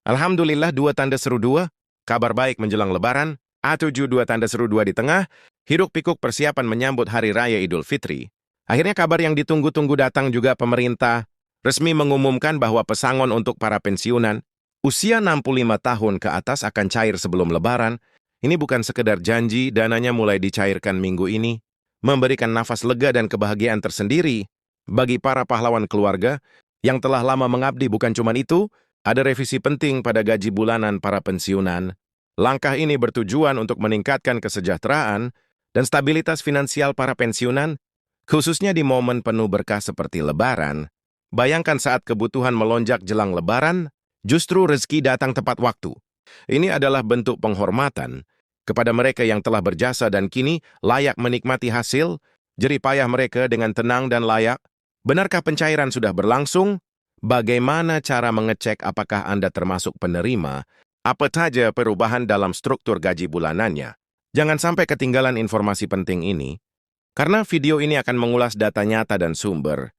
Alhamdulillah dua tanda seru dua, kabar baik menjelang Lebaran, A7 dua tanda seru dua di tengah, hiruk-pikuk persiapan menyambut Hari Raya Idul Fitri. Akhirnya kabar yang ditunggu-tunggu datang juga pemerintah resmi mengumumkan bahwa pesangon untuk para pensiunan usia 65 tahun ke atas akan cair sebelum Lebaran. Ini bukan sekedar janji, dananya mulai dicairkan minggu ini, memberikan nafas lega dan kebahagiaan tersendiri bagi para pahlawan keluarga yang telah lama mengabdi. Bukan cuma itu, ada revisi penting pada gaji bulanan para pensiunan. Langkah ini bertujuan untuk meningkatkan kesejahteraan dan stabilitas finansial para pensiunan, khususnya di momen penuh berkah seperti Lebaran. Bayangkan saat kebutuhan melonjak jelang Lebaran, justru rezeki datang tepat waktu. Ini adalah bentuk penghormatan kepada mereka yang telah berjasa dan kini layak menikmati hasil jerih payah mereka dengan tenang dan layak. Benarkah pencairan sudah berlangsung? Bagaimana cara mengecek apakah Anda termasuk penerima? Apa saja perubahan dalam struktur gaji bulanannya? Jangan sampai ketinggalan informasi penting ini, karena video ini akan mengulas data nyata dan sumber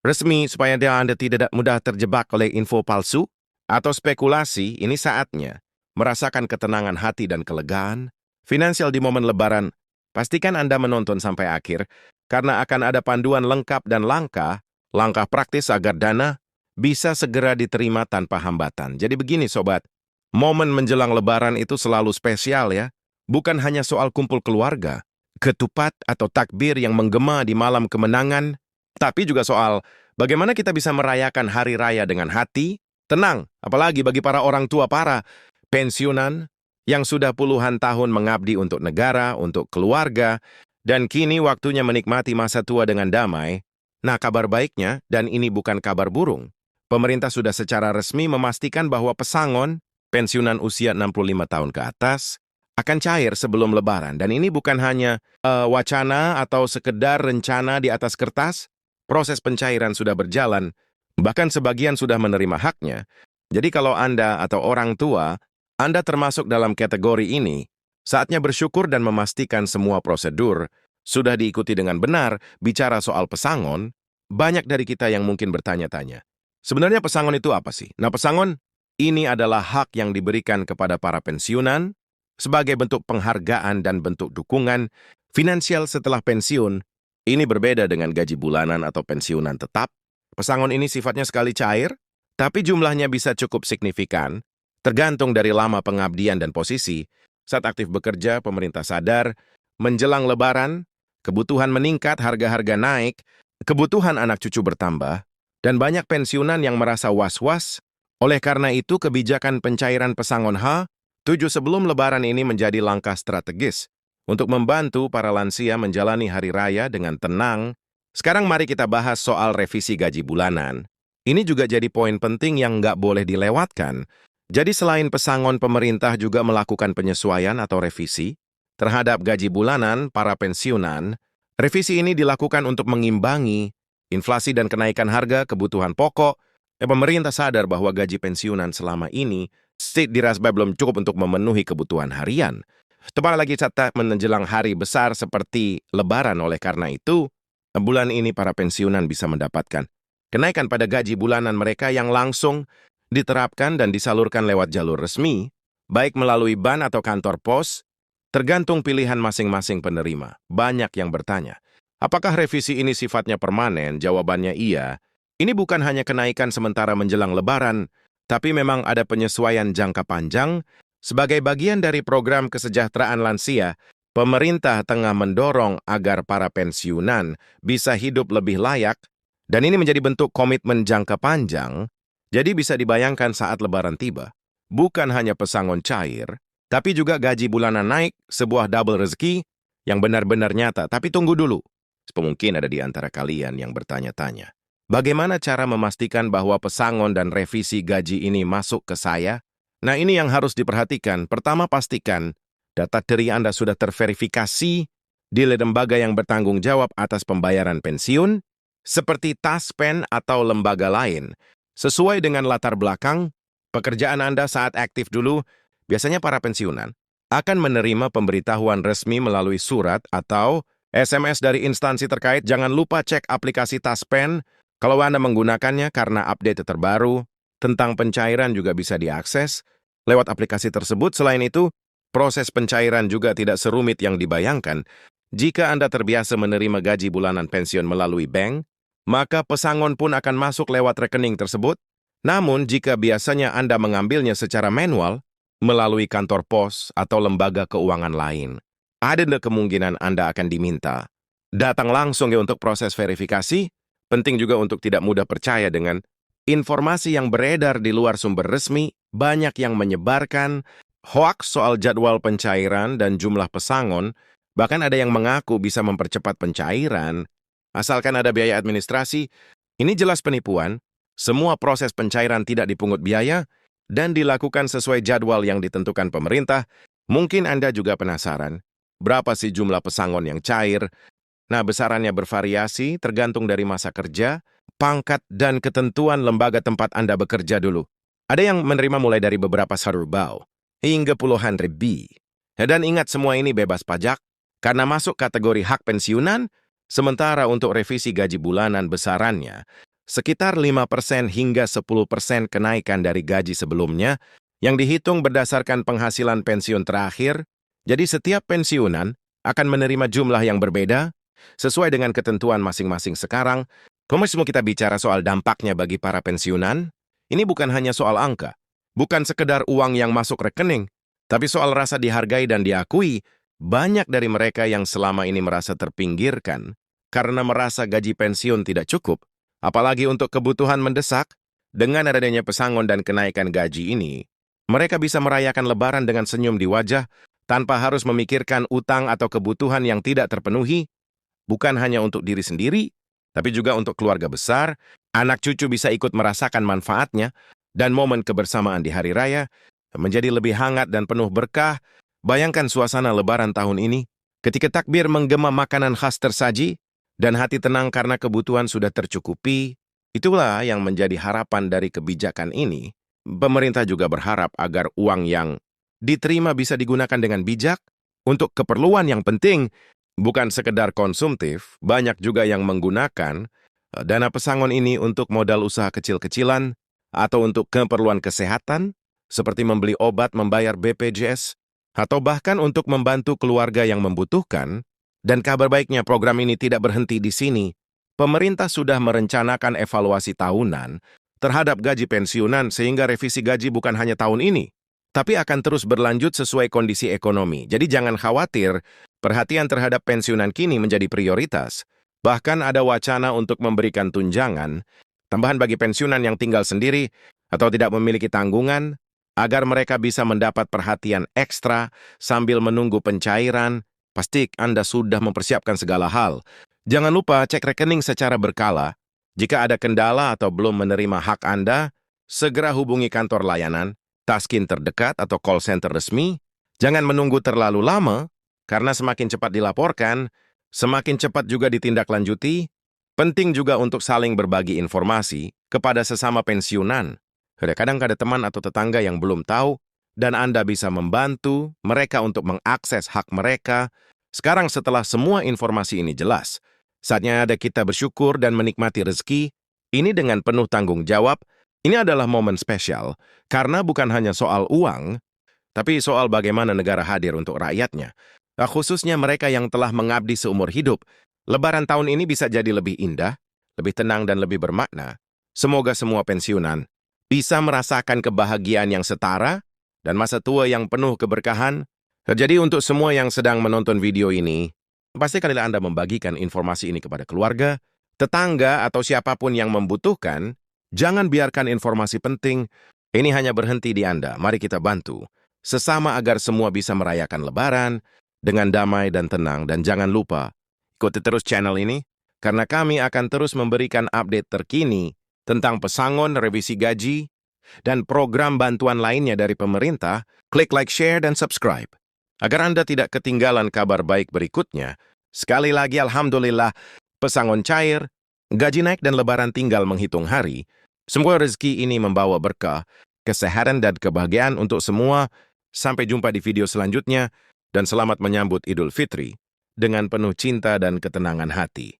resmi supaya Anda tidak mudah terjebak oleh info palsu atau spekulasi. Ini saatnya merasakan ketenangan hati dan kelegaan finansial di momen Lebaran. Pastikan Anda menonton sampai akhir, karena akan ada panduan lengkap dan langkah praktis agar dana bisa segera diterima tanpa hambatan. Jadi begini sobat, momen menjelang Lebaran itu selalu spesial ya. Bukan hanya soal kumpul keluarga, ketupat atau takbir yang menggema di malam kemenangan, tapi juga soal bagaimana kita bisa merayakan hari raya dengan hati tenang, apalagi bagi para orang tua para pensiunan yang sudah puluhan tahun mengabdi untuk negara, untuk keluarga, dan kini waktunya menikmati masa tua dengan damai. Nah, kabar baiknya, dan ini bukan kabar burung, pemerintah sudah secara resmi memastikan bahwa pesangon pensiunan usia 65 tahun ke atas akan cair sebelum Lebaran. Dan ini bukan hanya wacana atau sekedar rencana di atas kertas. Proses pencairan sudah berjalan, bahkan sebagian sudah menerima haknya. Jadi kalau Anda atau orang tua, Anda termasuk dalam kategori ini, saatnya bersyukur dan memastikan semua prosedur sudah diikuti dengan benar. Bicara soal pesangon, banyak dari kita yang mungkin bertanya-tanya, sebenarnya pesangon itu apa sih? Nah, pesangon ini adalah hak yang diberikan kepada para pensiunan sebagai bentuk penghargaan dan bentuk dukungan finansial setelah pensiun. Ini berbeda dengan gaji bulanan atau pensiunan tetap. Pesangon ini sifatnya sekali cair, tapi jumlahnya bisa cukup signifikan, tergantung dari lama pengabdian dan posisi. Saat aktif bekerja, pemerintah sadar, menjelang Lebaran, kebutuhan meningkat, harga-harga naik, kebutuhan anak cucu bertambah, dan banyak pensiunan yang merasa was-was. Oleh karena itu, kebijakan pencairan pesangon H7 sebelum Lebaran ini menjadi langkah strategis untuk membantu para lansia menjalani hari raya dengan tenang. Sekarang mari kita bahas soal revisi gaji bulanan. Ini juga jadi poin penting yang nggak boleh dilewatkan. Jadi selain pesangon, pemerintah juga melakukan penyesuaian atau revisi terhadap gaji bulanan para pensiunan. Revisi ini dilakukan untuk mengimbangi inflasi dan kenaikan harga kebutuhan pokok. Pemerintah sadar bahwa gaji pensiunan selama ini dirasa belum cukup untuk memenuhi kebutuhan harian. Tepat lagi saat menjelang hari besar seperti Lebaran. Oleh karena itu, bulan ini para pensiunan bisa mendapatkan kenaikan pada gaji bulanan mereka yang langsung diterapkan dan disalurkan lewat jalur resmi, baik melalui BAN atau kantor pos, tergantung pilihan masing-masing penerima. Banyak yang bertanya, apakah revisi ini sifatnya permanen? Jawabannya iya. Ini bukan hanya kenaikan sementara menjelang Lebaran, tapi memang ada penyesuaian jangka panjang. Sebagai bagian dari program kesejahteraan lansia, pemerintah tengah mendorong agar para pensiunan bisa hidup lebih layak, dan ini menjadi bentuk komitmen jangka panjang. Jadi bisa dibayangkan saat Lebaran tiba, bukan hanya pesangon cair, tapi juga gaji bulanan naik, sebuah double rezeki yang benar-benar nyata. Tapi tunggu dulu, mungkin ada di antara kalian yang bertanya-tanya, bagaimana cara memastikan bahwa pesangon dan revisi gaji ini masuk ke saya? Nah, ini yang harus diperhatikan. Pertama, pastikan data diri Anda sudah terverifikasi di lembaga yang bertanggung jawab atas pembayaran pensiun, seperti Taspen atau lembaga lain. Sesuai dengan latar belakang pekerjaan Anda saat aktif dulu, biasanya para pensiunan akan menerima pemberitahuan resmi melalui surat atau SMS dari instansi terkait. Jangan lupa cek aplikasi Taspen kalau Anda menggunakannya karena update terbaru, tentang pencairan juga bisa diakses lewat aplikasi tersebut. Selain itu, proses pencairan juga tidak serumit yang dibayangkan. Jika Anda terbiasa menerima gaji bulanan pensiun melalui bank, maka pesangon pun akan masuk lewat rekening tersebut. Namun, jika biasanya Anda mengambilnya secara manual, melalui kantor pos atau lembaga keuangan lain, ada kemungkinan Anda akan diminta datang langsung untuk proses verifikasi. Penting juga untuk tidak mudah percaya dengan informasi yang beredar di luar sumber resmi. Banyak yang menyebarkan hoaks soal jadwal pencairan dan jumlah pesangon. Bahkan ada yang mengaku bisa mempercepat pencairan, asalkan ada biaya administrasi. Ini jelas penipuan. Semua proses pencairan tidak dipungut biaya dan dilakukan sesuai jadwal yang ditentukan pemerintah. Mungkin Anda juga penasaran, berapa sih jumlah pesangon yang cair? Nah, besarannya bervariasi tergantung dari masa kerja, pangkat, dan ketentuan lembaga tempat Anda bekerja dulu. Ada yang menerima mulai dari beberapa sarubau hingga puluhan ribu. Dan ingat, semua ini bebas pajak karena masuk kategori hak pensiunan. Sementara untuk revisi gaji bulanan, besarannya sekitar 5% hingga 10% kenaikan dari gaji sebelumnya yang dihitung berdasarkan penghasilan pensiun terakhir. Jadi setiap pensiunan akan menerima jumlah yang berbeda sesuai dengan ketentuan masing-masing sekarang. Kalau semua kita bicara soal dampaknya bagi para pensiunan, ini bukan hanya soal angka, bukan sekedar uang yang masuk rekening, tapi soal rasa dihargai dan diakui. Banyak dari mereka yang selama ini merasa terpinggirkan karena merasa gaji pensiun tidak cukup, apalagi untuk kebutuhan mendesak. Dengan adanya pesangon dan kenaikan gaji ini, mereka bisa merayakan Lebaran dengan senyum di wajah tanpa harus memikirkan utang atau kebutuhan yang tidak terpenuhi. Bukan hanya untuk diri sendiri, tapi juga untuk keluarga besar. Anak cucu bisa ikut merasakan manfaatnya, dan momen kebersamaan di hari raya menjadi lebih hangat dan penuh berkah. Bayangkan suasana Lebaran tahun ini, ketika takbir menggema makanan khas tersaji, dan hati tenang karena kebutuhan sudah tercukupi. Itulah yang menjadi harapan dari kebijakan ini. Pemerintah juga berharap agar uang yang diterima bisa digunakan dengan bijak untuk keperluan yang penting, bukan sekedar konsumtif. Banyak juga yang menggunakan dana pesangon ini untuk modal usaha kecil-kecilan atau untuk keperluan kesehatan, seperti membeli obat, membayar BPJS, atau bahkan untuk membantu keluarga yang membutuhkan. Dan kabar baiknya, program ini tidak berhenti di sini. Pemerintah sudah merencanakan evaluasi tahunan terhadap gaji pensiunan sehingga revisi gaji bukan hanya tahun ini, tapi akan terus berlanjut sesuai kondisi ekonomi. Jadi jangan khawatir, perhatian terhadap pensiunan kini menjadi prioritas. Bahkan ada wacana untuk memberikan tunjangan tambahan bagi pensiunan yang tinggal sendiri atau tidak memiliki tanggungan, agar mereka bisa mendapat perhatian ekstra sambil menunggu pencairan. Pasti Anda sudah mempersiapkan segala hal. Jangan lupa cek rekening secara berkala. Jika ada kendala atau belum menerima hak Anda, segera hubungi kantor layanan, Taskin terdekat atau call center resmi. Jangan menunggu terlalu lama, karena semakin cepat dilaporkan, semakin cepat juga ditindaklanjuti. Penting juga untuk saling berbagi informasi kepada sesama pensiunan. Kadang ada teman atau tetangga yang belum tahu, dan Anda bisa membantu mereka untuk mengakses hak mereka. Sekarang setelah semua informasi ini jelas, saatnya ada kita bersyukur dan menikmati rezeki ini dengan penuh tanggung jawab. Ini adalah momen spesial, karena bukan hanya soal uang, tapi soal bagaimana negara hadir untuk rakyatnya. Khususnya mereka yang telah mengabdi seumur hidup. Lebaran tahun ini bisa jadi lebih indah, lebih tenang dan lebih bermakna. Semoga semua pensiunan bisa merasakan kebahagiaan yang setara dan masa tua yang penuh keberkahan. Jadi untuk semua yang sedang menonton video ini, pastikanlah Anda membagikan informasi ini kepada keluarga, tetangga, atau siapapun yang membutuhkan. Jangan biarkan informasi penting ini hanya berhenti di Anda. Mari kita bantu sesama agar semua bisa merayakan Lebaran dengan damai dan tenang. Dan jangan lupa, ikuti terus channel ini, karena kami akan terus memberikan update terkini tentang pesangon, revisi gaji, dan program bantuan lainnya dari pemerintah. Klik like, share, dan subscribe, agar Anda tidak ketinggalan kabar baik berikutnya. Sekali lagi, Alhamdulillah, pesangon cair, gaji naik, dan Lebaran tinggal menghitung hari. Semoga rezeki ini membawa berkah, kesehatan, dan kebahagiaan untuk semua. Sampai jumpa di video selanjutnya, dan selamat menyambut Idul Fitri dengan penuh cinta dan ketenangan hati.